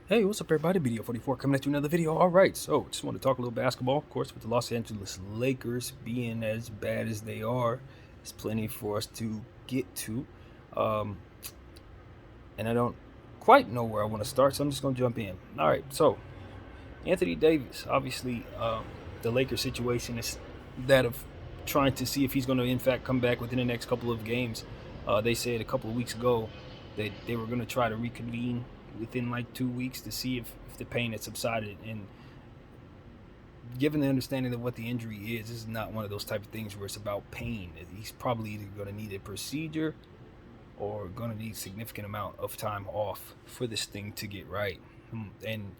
Hey, what's up, everybody? BDO 44 coming at you another video. All right, so just want to talk a little basketball, of course, with the Los Angeles Lakers being as bad as they are. There's plenty for us to get to, um, and I don't quite know where I want to start, so I'm just going to jump in. All right, so Anthony Davis, obviously, the Lakers situation is that of trying to see if he's going to, in fact, come back within the next couple of games. They said a couple of weeks ago that they were going to try to reconvene within like 2 weeks to see if the pain had subsided. And given the understanding of what the injury is, this is not one of those type of things where it's about pain. He's probably either going to need a procedure or going to need a significant amount of time off for this thing to get right. And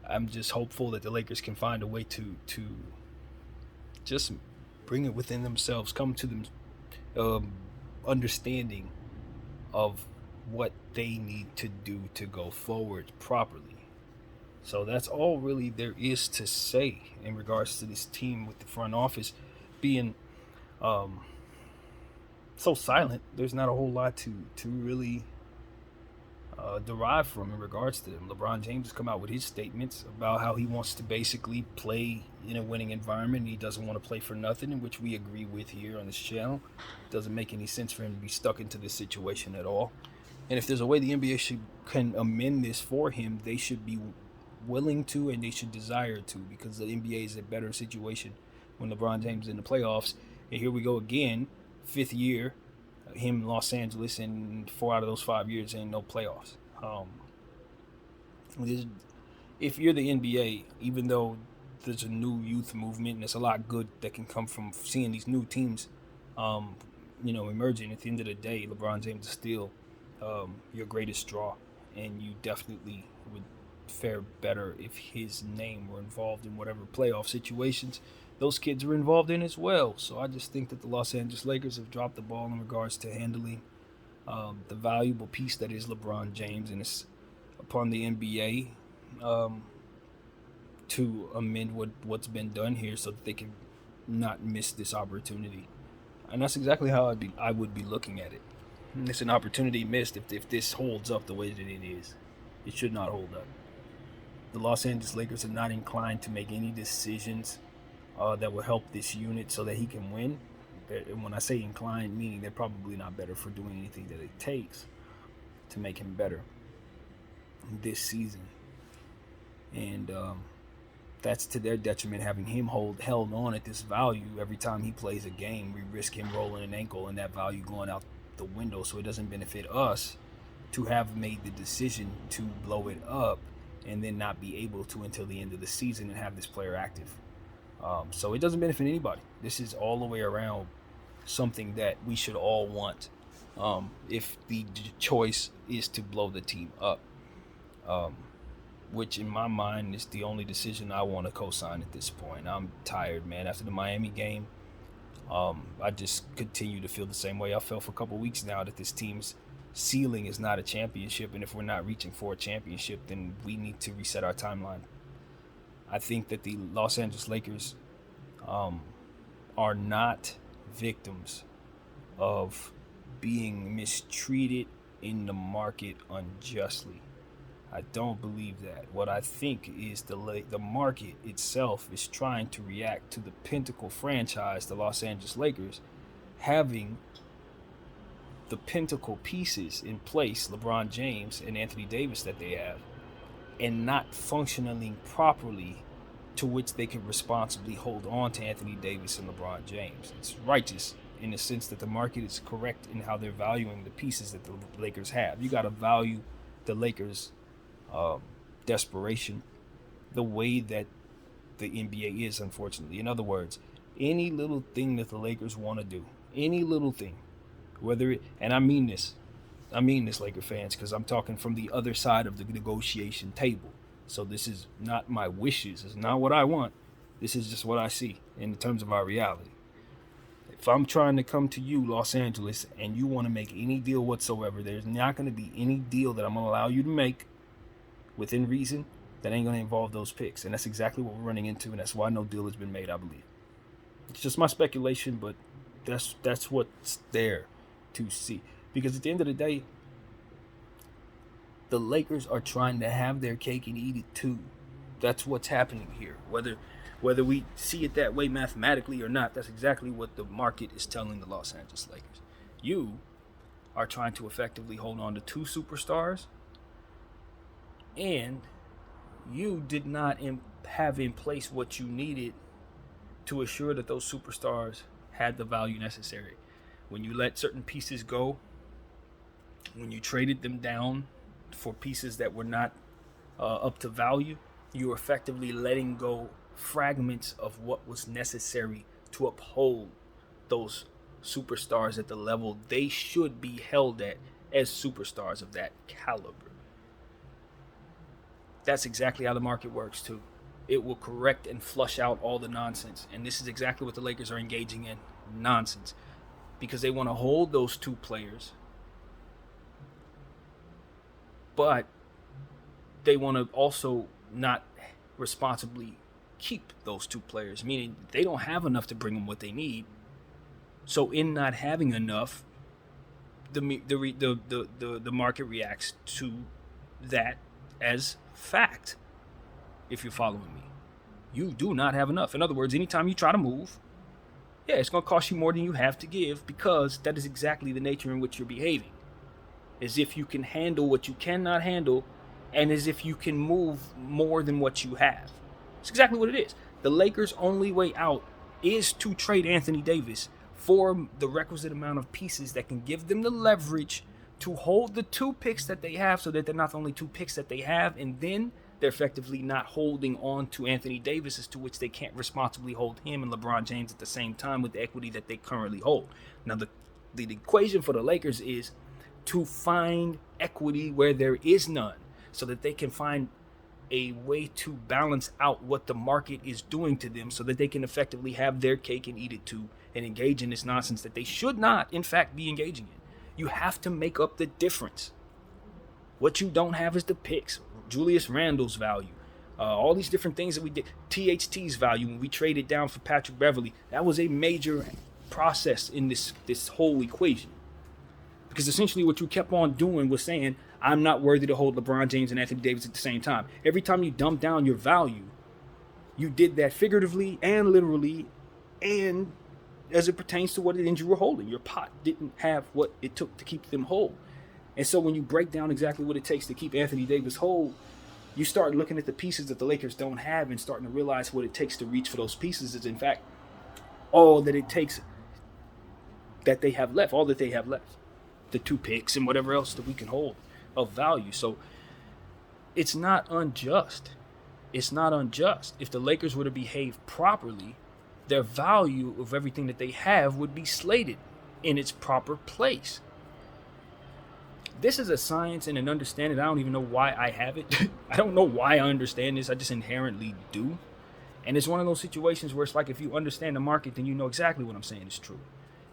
I'm just hopeful that the Lakers can find a way to just bring it within themselves, come to them understanding of what they need to do to go forward properly. So that's all really there is to say in regards to this team with the front office being um, so silent. There's not a whole lot to really derive from in regards to them. LeBron James has come out with his statements about how he wants to basically play in a winning environment. He doesn't want to play for nothing, in which we agree with here on this channel. It doesn't make any sense for him to be stuck into this situation at all. And if there's a way the NBA can amend this for him, they should be willing to and they should desire to, because the NBA is a better situation when LeBron James is in the playoffs. And here we go again, fifth year, him in Los Angeles, and 4 out of those 5 years ain't no playoffs. If you're the NBA, even though there's a new youth movement and there's a lot good that can come from seeing these new teams, um, emerging. At the end of the day, LeBron James is still your greatest draw, and you definitely would fare better if his name were involved in whatever playoff situations those kids are involved in as well. So I just think that the Los Angeles Lakers have dropped the ball in regards to handling the valuable piece that is LeBron James, and it's upon the NBA to amend what's been done here so that they can not miss this opportunity. And that's exactly how I would be looking at it. It's an opportunity missed if this holds up the way that it is. It should not hold up. The Los Angeles Lakers are not inclined to make any decisions that will help this unit so that he can win. And when I say inclined, meaning they're probably not better for doing anything that it takes to make him better this season. And that's to their detriment, having him held on at this value every time he plays a game. We risk him rolling an ankle and that value going out the window. So it doesn't benefit us to have made the decision to blow it up and then not be able to until the end of the season and have this player active. So it doesn't benefit anybody. This is all the way around something that we should all want if the choice is to blow the team up, which in my mind is the only decision I want to co-sign at this point. I'm tired, man. After the Miami game, I just continue to feel the same way I felt for a couple weeks now, that this team's ceiling is not a championship, and if we're not reaching for a championship, then we need to reset our timeline. I think that the Los Angeles Lakers um, are not victims of being mistreated in the market unjustly. I don't believe that. What I think is the market itself is trying to react to the pinnacle franchise, the Los Angeles Lakers, having the pinnacle pieces in place, LeBron James and Anthony Davis, that they have, and not functioning properly, to which they can responsibly hold on to Anthony Davis and LeBron James. It's righteous in the sense that the market is correct in how they're valuing the pieces that the Lakers have. You got to value the Lakers' desperation the way that the NBA is, unfortunately. In other words, any little thing that the Lakers want to do, any little thing, whether it, and I mean this, Laker fans, because I'm talking from the other side of the negotiation table. So this is not my wishes. It's not what I want. This is just what I see in terms of our reality. If I'm trying to come to you, Los Angeles, and you want to make any deal whatsoever, there's not going to be any deal that I'm going to allow you to make within reason that ain't going to involve those picks. And that's exactly what we're running into, and that's why no deal has been made, I believe. It's just my speculation, but that's what's there to see. Because at the end of the day, The Lakers are trying to have their cake and eat it too. That's what's happening here. Whether we see it that way mathematically or not, that's exactly what the market is telling the Los Angeles Lakers. You are trying to effectively hold on to two superstars, and you did not have in place what you needed to assure that those superstars had the value necessary. When you let certain pieces go, when you traded them down for pieces that were not up to value, you were effectively letting go fragments of what was necessary to uphold those superstars at the level they should be held at as superstars of that caliber. That's exactly how the market works too. It will correct and flush out all the nonsense. And this is exactly what the Lakers are engaging in. Nonsense. Because they want to hold those two players, but they want to also not responsibly keep those two players, meaning they don't have enough to bring them what they need. So in not having enough, the market reacts to that as fact. If you're following me, you do not have enough. In other words, anytime you try to move, yeah, it's going to cost you more than you have to give, because that is exactly the nature in which you're behaving. As if you can handle what you cannot handle, and as if you can move more than what you have. It's exactly what it is. The Lakers' only way out is to trade Anthony Davis for the requisite amount of pieces that can give them the leverage to hold the two picks that they have, so that they're not the only two picks that they have, and then they're effectively not holding on to Anthony Davis, as to which they can't responsibly hold him and LeBron James at the same time with the equity that they currently hold. Now, the equation for the Lakers is to find equity where there is none, so that they can find a way to balance out what the market is doing to them, so that they can effectively have their cake and eat it too, and engage in this nonsense that they should not, in fact, be engaging in. You have to make up the difference. What you don't have is the picks, Julius Randle's value, all these different things that we did. THT's value when we traded down for Patrick Beverley. That was a major process in this whole equation. Because essentially what you kept on doing was saying, I'm not worthy to hold LeBron James and Anthony Davis at the same time. Every time you dump down your value, you did that figuratively and literally, and as it pertains to what it is you were holding. Your pot didn't have what it took to keep them whole. And so when you break down exactly what it takes to keep Anthony Davis whole, you start looking at the pieces that the Lakers don't have and starting to realize what it takes to reach for those pieces is, in fact, all that it takes that they have left, all that they have left. The two picks and whatever else that we can hold of value. So it's not unjust. It's not unjust. If the Lakers were to behave properly, their value of everything that they have would be slated in its proper place. This is a science and an understanding. I don't even know why I have it. I don't know why I understand this. I just inherently do. And it's one of those situations where it's like, if you understand the market, then you know exactly what I'm saying is true.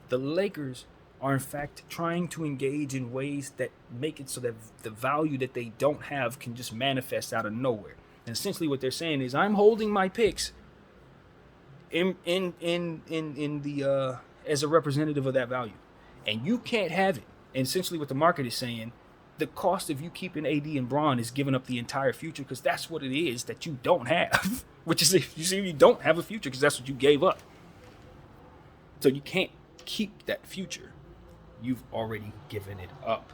The Lakers are in fact trying to engage in ways that make it so that the value that they don't have can just manifest out of nowhere. And essentially what they're saying is, I'm holding my picks in the as a representative of that value, and you can't have it. And essentially what the market is saying, the cost of you keeping AD and Bron is giving up the entire future, because that's what it is that you don't have. Which is, if you see, you don't have a future because that's what you gave up. So you can't keep that future. You've already given it up,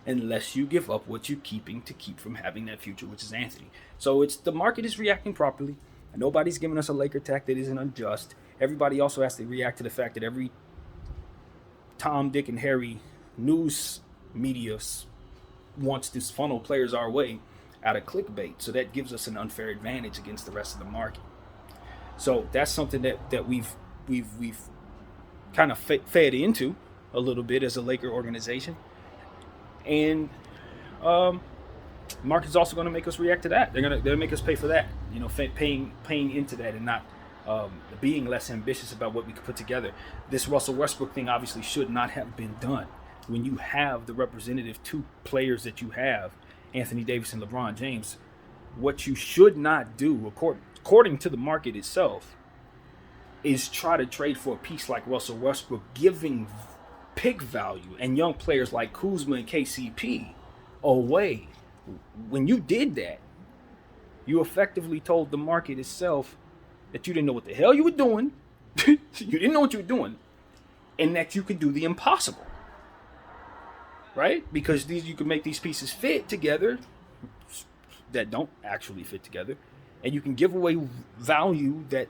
unless you give up what you're keeping to keep from having that future, which is Anthony. So it's the market is reacting properly. Nobody's giving us a Laker attack that isn't unjust. Everybody also has to react to the fact that every Tom, Dick, and Harry news media wants to funnel players our way out of clickbait. So that gives us an unfair advantage against the rest of the market. So that's something that we've kind of fed into a little bit as a Laker organization. And market's also going to make us react to that. They're gonna make us pay for that. You know, paying into that, and not being less ambitious about what we could put together. This Russell Westbrook thing obviously should not have been done. When you have the representative two players that you have, Anthony Davis and LeBron James, what you should not do, according to the market itself, is try to trade for a piece like Russell Westbrook, giving pick value and young players like Kuzma and KCP away When you did that, you effectively told the market itself that you didn't know what the hell you were doing. You didn't know what you were doing, and that you could do the impossible. Right? Because you can make these pieces fit together that don't actually fit together, and you can give away value that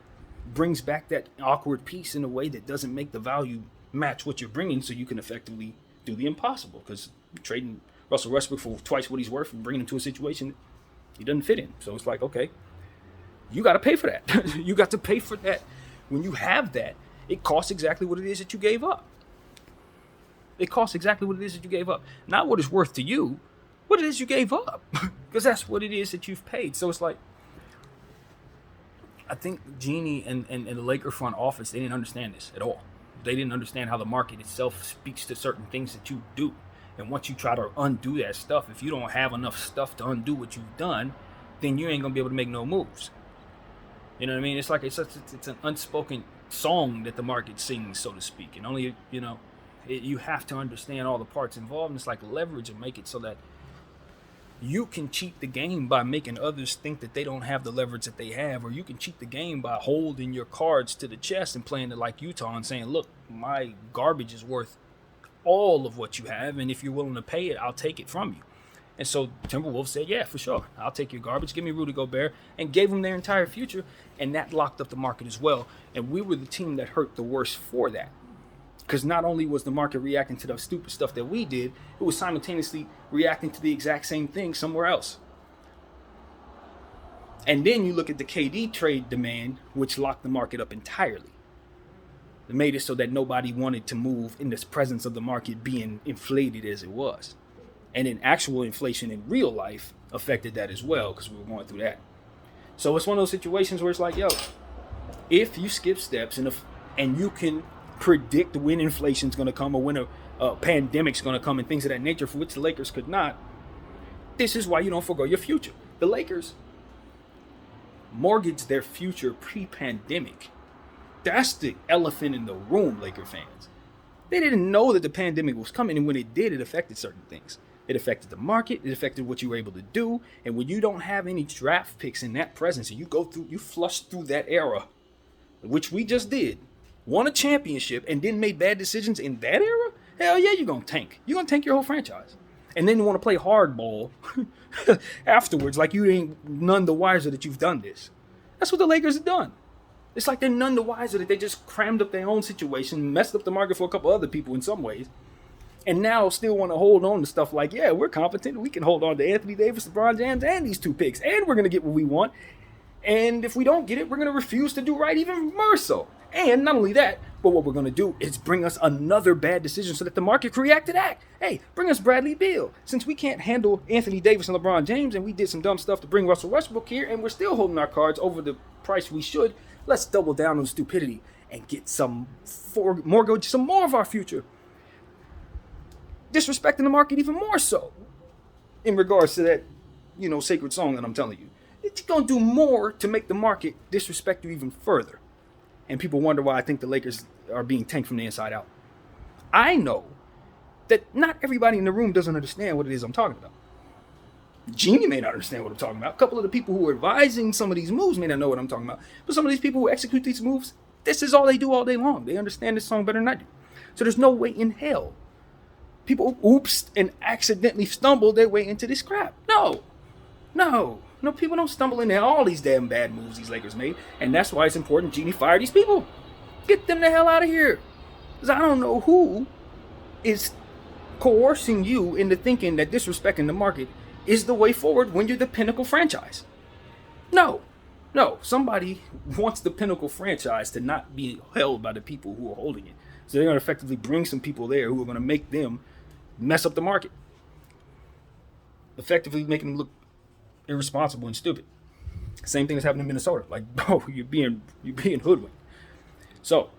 brings back that awkward piece in a way that doesn't make the value match what you're bringing, so you can effectively do the impossible. Because trading Russell Westbrook for twice what he's worth and bringing him to a situation he doesn't fit in. So it's like, okay, you got to pay for that. You got to pay for that. When you have that, it costs exactly what it is that you gave up. It costs exactly what it is that you gave up. Not what it's worth to you, what it is you gave up. Because that's what it is that you've paid. So it's like, I think Jeanie and the Laker front office, they didn't understand this at all. They didn't understand how the market itself speaks to certain things that you do. And once you try to undo that stuff, if you don't have enough stuff to undo what you've done, then you ain't going to be able to make no moves. You know what I mean? It's like it's an unspoken song that the market sings, so to speak. And only, you have to understand all the parts involved. And it's like leverage and make it so that you can cheat the game by making others think that they don't have the leverage that they have, or you can cheat the game by holding your cards to the chest and playing it like Utah and saying, look, my garbage is worth all of what you have, and if you're willing to pay it, I'll take it from you. And so Timberwolves said, yeah, for sure, I'll take your garbage, give me Rudy Gobert, and gave them their entire future, and that locked up the market as well. And we were the team that hurt the worst for that. Because not only was the market reacting to the stupid stuff that we did, it was simultaneously reacting to the exact same thing somewhere else. And then you look at the KD trade demand, which locked the market up entirely. It made it so that nobody wanted to move in this presence of the market being inflated as it was. And then actual inflation in real life affected that as well, because we were going through that. So it's one of those situations where it's like, yo, if you skip steps and you can predict when inflation's going to come or when a pandemic's going to come and things of that nature, for which the Lakers could not, this is why you don't forgo your future. The Lakers mortgaged their future pre-pandemic. That's the elephant in the room, Laker fans. They didn't know that the pandemic was coming, and when it did, it affected certain things. It affected the market, it affected what you were able to do, and when you don't have any draft picks in that presence, and you flush through that era, which we just did, won a championship, and then made bad decisions in that era, hell yeah, you're going to tank. You're going to tank your whole franchise. And then you want to play hardball afterwards like you ain't none the wiser that you've done this. That's what the Lakers have done. It's like they're none the wiser that they just crammed up their own situation, messed up the market for a couple other people in some ways, and now still want to hold on to stuff like, yeah, we're competent. We can hold on to Anthony Davis, LeBron James, and these two picks, and we're going to get what we want. And if we don't get it, we're going to refuse to do right even more so. And not only that, but what we're going to do is bring us another bad decision so that the market can react to that. Hey, bring us Bradley Beal. Since we can't handle Anthony Davis and LeBron James, and we did some dumb stuff to bring Russell Westbrook here, and we're still holding our cards over the price we should, let's double down on stupidity and get some more of our future. Disrespecting the market even more so in regards to that, sacred song that I'm telling you. It's going to do more to make the market disrespect you even further. And people wonder why I think the Lakers are being tanked from the inside out. I know that not everybody in the room doesn't understand what it is I'm talking about. Jeanie may not understand what I'm talking about. A couple of the people who are advising some of these moves may not know what I'm talking about. But some of these people who execute these moves, this is all they do all day long. They understand this song better than I do. So there's no way in hell people oops and accidentally stumble their way into this crap. No, people don't stumble into all these damn bad moves these Lakers made. And that's why it's important Jeanie fire these people. Get them the hell out of here. Because I don't know who is coercing you into thinking that disrespecting the market is the way forward when you're the pinnacle franchise. No. Somebody wants the pinnacle franchise to not be held by the people who are holding it. So they're going to effectively bring some people there who are going to make them mess up the market. Effectively making them look irresponsible and stupid. Same thing that's happening in Minnesota. Like, bro, you're being hoodwinked. So,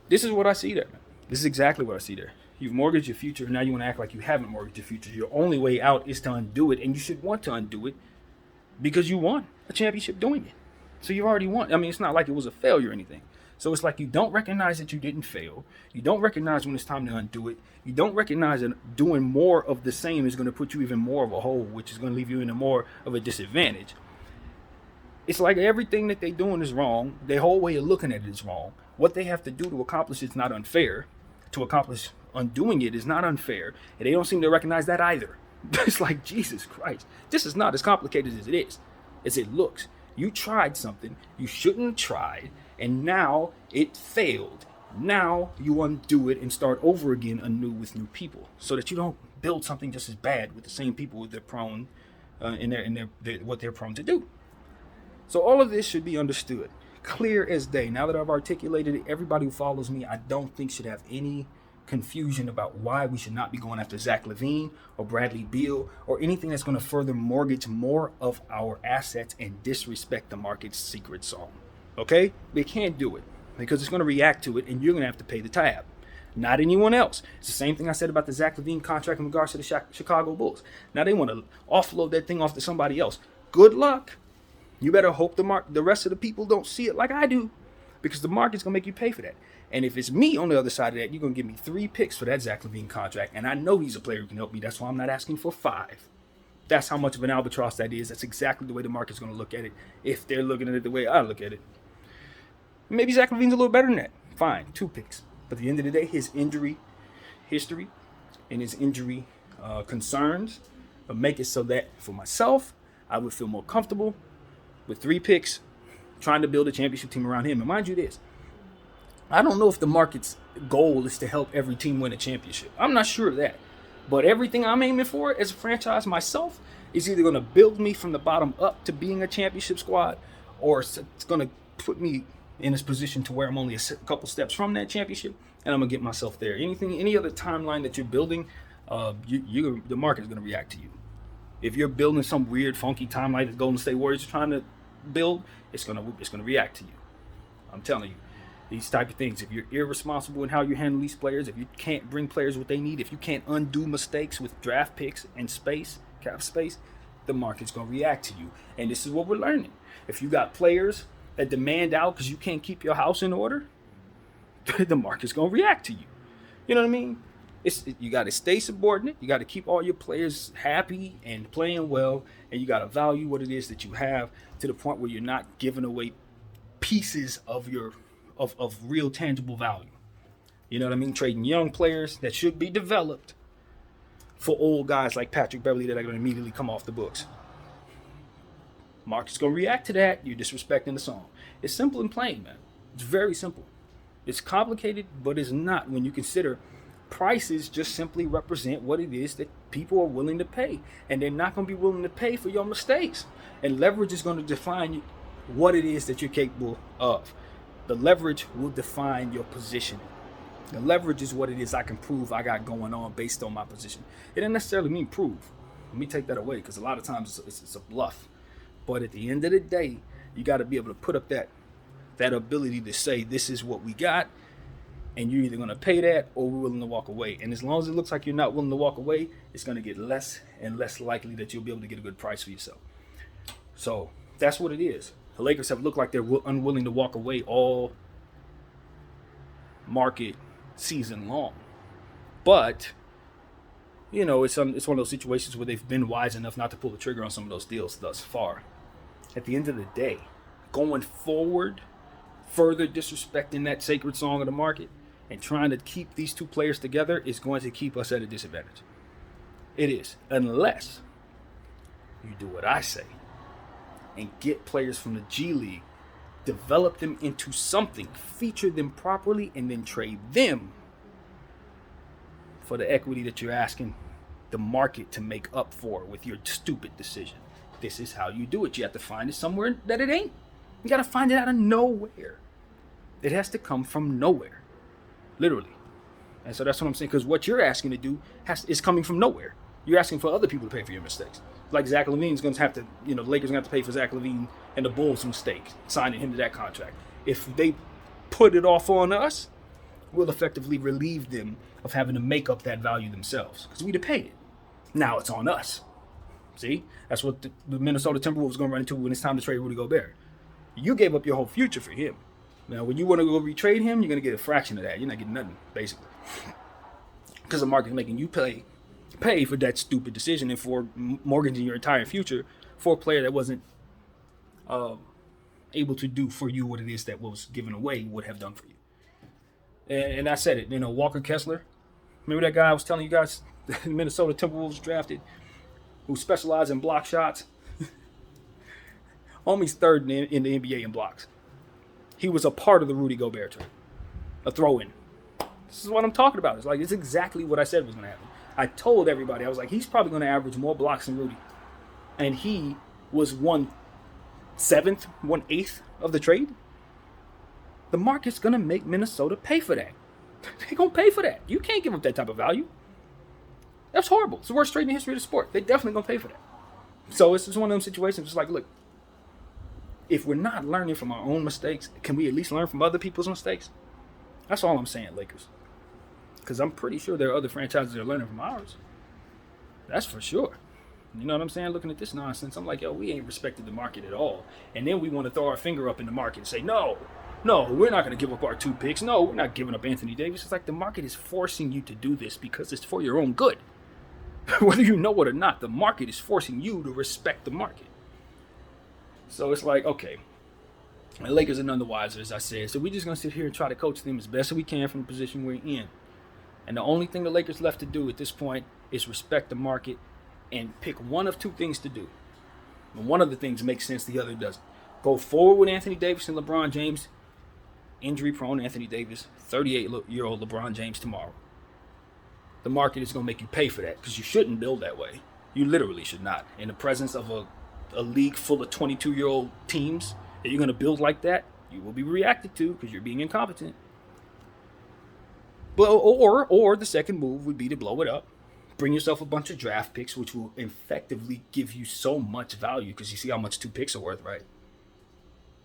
this is what I see there. This is exactly what I see there. You've mortgaged your future, and now you want to act like you haven't mortgaged your future. Your only way out is to undo it, and you should want to undo it because you won a championship doing it. So you already won. I mean, it's not like it was a failure or anything. So it's like you don't recognize that you didn't fail. You don't recognize when it's time to undo it. You don't recognize that doing more of the same is going to put you even more of a hole, which is going to leave you in a more of a disadvantage. It's like everything that they're doing is wrong. Their whole way of looking at it is wrong. What they have to do to accomplish it's not unfair. To accomplish undoing it is not unfair. And they don't seem to recognize that either. It's like, Jesus Christ. This is not as complicated as it is, as it looks. You tried something you shouldn't have tried, and now it failed. Now you undo it and start over again anew with new people, so that you don't build something just as bad with the same people with their prone in their what they're prone to do. So all of this should be understood, clear as day. Now that I've articulated it, everybody who follows me, I don't think should have any confusion about why we should not be going after Zach LaVine or Bradley Beal or anything that's going to further mortgage more of our assets and disrespect the market's secret song. Okay? They can't do it because it's going to react to it and you're going to have to pay the tab. Not anyone else. It's the same thing I said about the Zach LaVine contract in regards to the Chicago Bulls. Now they want to offload that thing off to somebody else. Good luck. You better hope the rest of the people don't see it like I do, because the market's going to make you pay for that. And if it's me on the other side of that, you're going to give me 3 picks for that Zach LaVine contract. And I know he's a player who can help me. That's why I'm not asking for 5. That's how much of an albatross that is. That's exactly the way the market's going to look at it, if they're looking at it the way I look at it. Maybe Zach LaVine's a little better than that. Fine, 2 picks. But at the end of the day, his injury history and his injury concerns will make it so that for myself, I would feel more comfortable with 3 picks trying to build a championship team around him. And mind you this, I don't know if the market's goal is to help every team win a championship. I'm not sure of that. But everything I'm aiming for as a franchise myself is either going to build me from the bottom up to being a championship squad, or it's going to put me in this position to where I'm only a couple steps from that championship, and I'm going to get myself there. Any other timeline that you're building, the market is going to react to you. If you're building some weird, funky timeline that Golden State Warriors are trying to build, it's gonna react to you. I'm telling you, these type of things. If you're irresponsible in how you handle these players, if you can't bring players what they need, if you can't undo mistakes with draft picks and cap space, the market's gonna react to you. And this is what we're learning. If you got players that demand out because you can't keep your house in order, the market's gonna react to you. You know what I mean? You got to stay subordinate. You got to keep all your players happy and playing well, and you got to value what it is that you have to the point where you're not giving away pieces of of real tangible value. You know what I mean? Trading young players that should be developed for old guys like Patrick Beverley that are going to immediately come off the books. Market's going to react to that. You're disrespecting the song. It's simple and plain, man. It's very simple. It's complicated, but it's not when you consider prices just simply represent what it is that people are willing to pay, and they're not going to be willing to pay for your mistakes. And leverage is going to define what it is that you're capable of. The leverage will define your positioning. The leverage is what it is I can prove I got going on based on my position. It doesn't necessarily mean prove. Let me take that away, because a lot of times it's a bluff. But at the end of the day, you got to be able to put up that ability to say, this is what we got, and you're either going to pay that or we're willing to walk away. And as long as it looks like you're not willing to walk away, it's going to get less and less likely that you'll be able to get a good price for yourself. So that's what it is. The Lakers have looked like they're unwilling to walk away all market season long. But, you know, it's one of those situations where they've been wise enough not to pull the trigger on some of those deals thus far. At the end of the day, going forward, further disrespecting that sacred song of the market and trying to keep these 2 players together is going to keep us at a disadvantage. It is, unless you do what I say and get players from the G League, develop them into something, feature them properly, and then trade them for the equity that you're asking the market to make up for with your stupid decision. This is how you do it. You have to find it somewhere that it ain't. You got to find it out of nowhere. It has to come from nowhere, literally. And so that's what I'm saying, because what you're asking to do is coming from nowhere. You're asking for other people to pay for your mistakes. Like Zach LaVine's going to have to, the Lakers are going to have to pay for Zach LaVine and the Bulls' mistake, signing him to that contract. If they put it off on us, we'll effectively relieve them of having to make up that value themselves, because we'd have paid it. Now it's on us. See? That's what the Minnesota Timberwolves are going to run into when it's time to trade Rudy Gobert. You gave up your whole future for him. Now, when you want to go retrade him, you're going to get a fraction of that. You're not getting nothing, basically. Because the market's making you pay for that stupid decision and for mortgaging your entire future for a player that wasn't able to do for you what it is that was given away would have done for you. And I said it, Walker Kessler. Remember that guy I was telling you guys, the Minnesota Timberwolves drafted, who specialized in block shots? Homie's third in the NBA in blocks. He was a part of the Rudy Gobert trade, a throw-in. This is what I'm talking about. It's exactly what I said was going to happen. I told everybody, I was like, he's probably going to average more blocks than Rudy. And he was 1/7, 1/8 of the trade. The market's going to make Minnesota pay for that. They're going to pay for that. You can't give up that type of value. That's horrible. It's the worst trade in the history of the sport. They're definitely going to pay for that. So it's just one of them situations. It's like, look, if we're not learning from our own mistakes, can we at least learn from other people's mistakes? That's all I'm saying, Lakers. Because I'm pretty sure there are other franchises that are learning from ours. That's for sure. You know what I'm saying? Looking at this nonsense, I'm like, yo, we ain't respected the market at all. And then we want to throw our finger up in the market and say, no, we're not going to give up our 2 picks. No, we're not giving up Anthony Davis. It's like the market is forcing you to do this because it's for your own good. Whether you know it or not, the market is forcing you to respect the market. So it's like, okay, the Lakers are none the wiser, as I said. So we're just going to sit here and try to coach them as best as we can from the position we're in. And the only thing the Lakers left to do at this point is respect the market and pick one of 2 things to do. And one of the things makes sense, the other doesn't. Go forward with Anthony Davis and LeBron James. Injury-prone Anthony Davis, 38-year-old LeBron James tomorrow. The market is going to make you pay for that because you shouldn't build that way. You literally should not. In the presence of a league full of 22-year-old teams that you're going to build like that, you will be reacted to because you're being incompetent. But or the second move would be to blow it up, bring yourself a bunch of draft picks, which will effectively give you so much value because you see how much 2 picks are worth, right?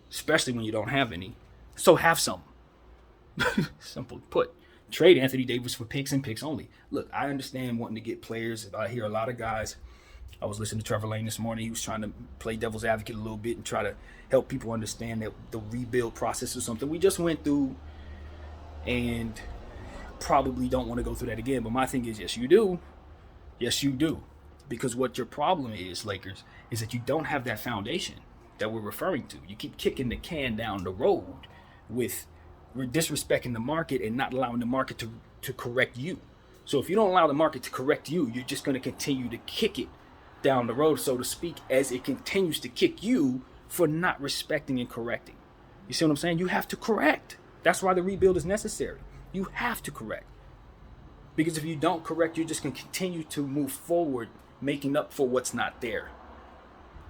Especially when you don't have any. So have some. Simple put. Trade Anthony Davis for picks and picks only. Look, I understand wanting to get players. I hear a lot of guys. I was listening to Trevor Lane this morning. He was trying to play devil's advocate a little bit and try to help people understand that the rebuild process is something we just went through and probably don't want to go through that again. But my thing is, yes, you do. Yes, you do. Because what your problem is, Lakers, is that you don't have that foundation that we're referring to. You keep kicking the can down the road with disrespecting the market and not allowing the market to correct you. So if you don't allow the market to correct you, you're just going to continue to kick it down the road, so to speak, as it continues to kick you for not respecting and correcting. You see what I'm saying? You have to correct. That's why the rebuild is necessary. You have to correct. Because if you don't correct, you're just going to continue to move forward, making up for what's not there.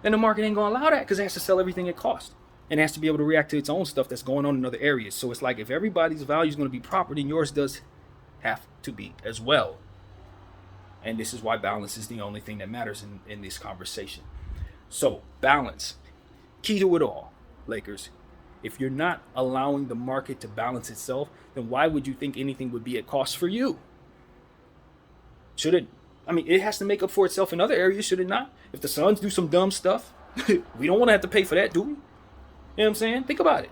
And the market ain't going to allow that because it has to sell everything at cost. And it has to be able to react to its own stuff that's going on in other areas. So it's like if everybody's value is going to be proper, then yours does have to be as well. And this is why balance is the only thing that matters in this conversation. So balance, key to it all, Lakers. If you're not allowing the market to balance itself, then why would you think anything would be at cost for you? Should it? I mean, it has to make up for itself in other areas, should it not? If the Suns do some dumb stuff, we don't want to have to pay for that, do we? You know what I'm saying? Think about it.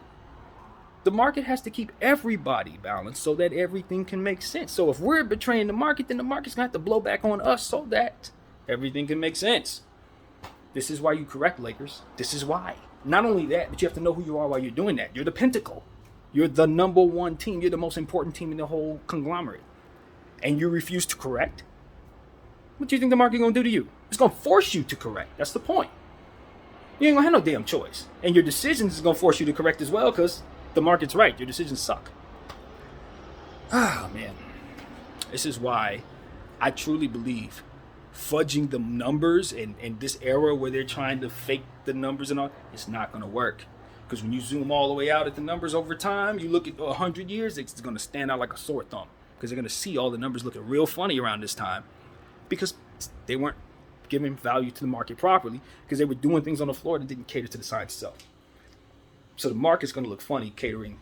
The market has to keep everybody balanced so that everything can make sense. So if we're betraying the market, then the market's going to have to blow back on us so that everything can make sense. This is why you correct, Lakers. This is why. Not only that, but you have to know who you are while you're doing that. You're the pinnacle. You're the number one team. You're the most important team in the whole conglomerate. And you refuse to correct? What do you think the market going to do to you? It's going to force you to correct. That's the point. You ain't going to have no damn choice. And your decisions is going to force you to correct as well because the market's right. Your decisions suck. Ah, man. This is why I truly believe fudging the numbers and this era where they're trying to fake the numbers and all, it's not going to work. Because when you zoom all the way out at the numbers over time, you look at 100 years, it's going to stand out like a sore thumb. Because they're going to see all the numbers looking real funny around this time. Because they weren't giving value to the market properly. Because they were doing things on the floor that didn't cater to the science itself. So the market's going to look funny catering.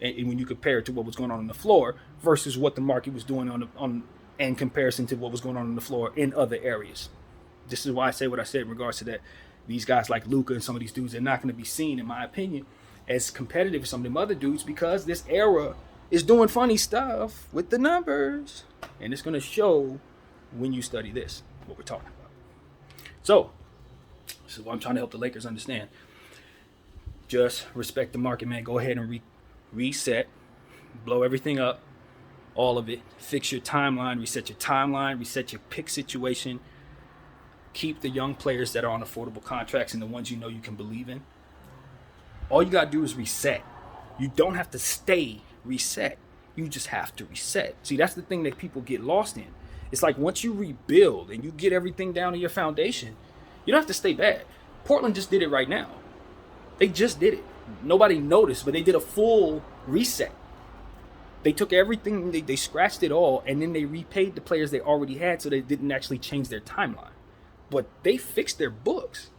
And when you compare it to what was going on the floor versus what the market was doing on in comparison to what was going on the floor in other areas. This is why I say what I said in regards to that. These guys like Luka and some of these dudes are not going to be seen, in my opinion, as competitive as some of them other dudes because this era is doing funny stuff with the numbers. And it's going to show when you study this, what we're talking about. So, this is what I'm trying to help the Lakers understand. Just respect the market, man. Go ahead and reset, blow everything up, all of it. Fix your timeline, reset your pick situation. Keep the young players that are on affordable contracts and the ones you know you can believe in. All you got to do is reset. You don't have to stay reset. You just have to reset. See, that's the thing that people get lost in. It's like once you rebuild and you get everything down to your foundation, you don't have to stay bad. Portland just did it right now. They just did it. Nobody noticed, but they did a full reset. They took everything, they scratched it all, and then they repaid the players they already had so they didn't actually change their timeline. But they fixed their books.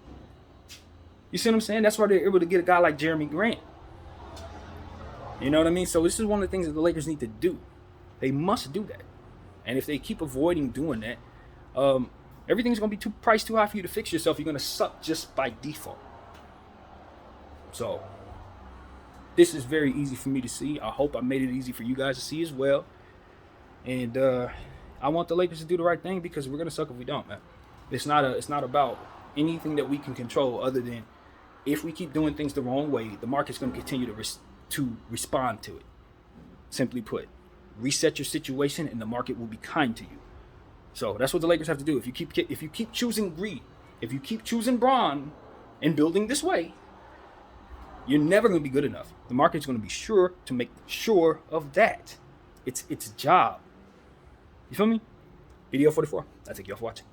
You see what I'm saying? That's why they're able to get a guy like Jeremy Grant. You know what I mean? So this is one of the things that the Lakers need to do. They must do that. And if they keep avoiding doing that, everything's going to be priced too high for you to fix yourself. You're going to suck just by default. So this is very easy for me to see. I hope I made it easy for you guys to see as well. And I want the Lakers to do the right thing because we're going to suck if we don't, man. It's not about anything that we can control other than if we keep doing things the wrong way, the market's going to continue to respond to it. Simply put, reset your situation and the market will be kind to you. So that's what the Lakers have to do. If you keep choosing greed, if you keep choosing Bron and building this way, you're never going to be good enough. The market's going to be sure to make sure of that. It's its job. You feel me? Video 44. I thank you all for watching.